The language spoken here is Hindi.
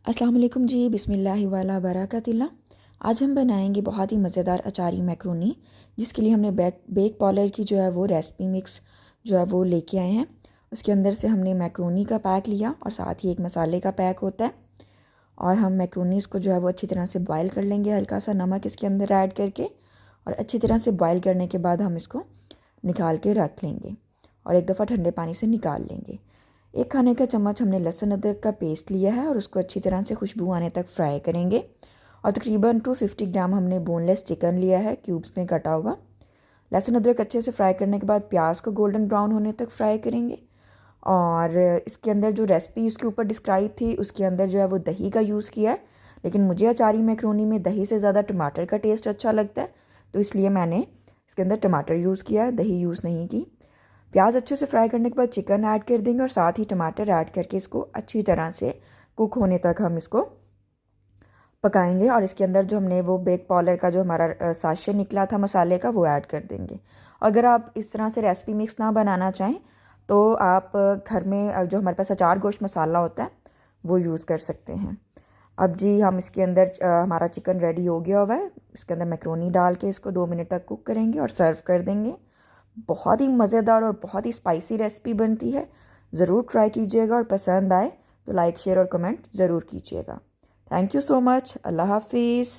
अस्सलाम वालेकुम जी, बिस्मिल्लाहि वाला बरकतिल्लाह। आज हम बनाएंगे बहुत ही मज़ेदार अचारी मैक्रोनी, जिसके लिए हमने बेक पॉलर की जो है वो रेसिपी मिक्स जो है वो लेके आए हैं। उसके अंदर से हमने मैक्रोनी का पैक लिया और साथ ही एक मसाले का पैक होता है। और हम मैक्रोनीस को जो है वो अच्छी तरह से बॉयल कर लेंगे, हल्का सा नमक इसके अंदर ऐड करके। और अच्छी तरह से बॉयल करने के बाद हम इसको निकाल के रख लेंगे और एक दफ़ा ठंडे पानी से निकाल लेंगे। एक खाने का चम्मच हमने लहसुन अदरक का पेस्ट लिया है और उसको अच्छी तरह से खुशबू आने तक फ्राई करेंगे। और तकरीबन 250 ग्राम हमने बोनलेस चिकन लिया है, क्यूब्स में कटा हुआ। लहसुन अदरक अच्छे से फ्राई करने के बाद प्याज को गोल्डन ब्राउन होने तक फ्राई करेंगे। और इसके अंदर जो रेसिपी उसके ऊपर डिस्क्राइब थी, उसके अंदर जो है वो दही का यूज़ किया है, लेकिन मुझे अचारी मैक्रोनी में दही से ज़्यादा टमाटर का टेस्ट अच्छा लगता है, तो इसलिए मैंने इसके अंदर टमाटर यूज़ किया है, दही यूज़ नहीं की। प्याज अच्छे से फ्राई करने के बाद चिकन ऐड कर देंगे और साथ ही टमाटर ऐड करके इसको अच्छी तरह से कुक होने तक हम इसको पकाएंगे। और इसके अंदर जो हमने वो बेक पॉलर का जो हमारा साशे निकला था मसाले का, वो ऐड कर देंगे। अगर आप इस तरह से रेसिपी मिक्स ना बनाना चाहें तो आप घर में जो हमारे पास अचार गोश्त मसाला होता है वो यूज़ कर सकते हैं। अब जी हम इसके अंदर हमारा चिकन रेडी हो गया हुआ है, इसके अंदर मैक्रोनी डाल के इसको 2 मिनट तक कुक करेंगे और सर्व कर देंगे। बहुत ही मज़ेदार और बहुत ही स्पाइसी रेसिपी बनती है। ज़रूर ट्राई कीजिएगा और पसंद आए तो लाइक शेयर और कमेंट ज़रूर कीजिएगा। Thank you so much. अल्लाह हाफिज़।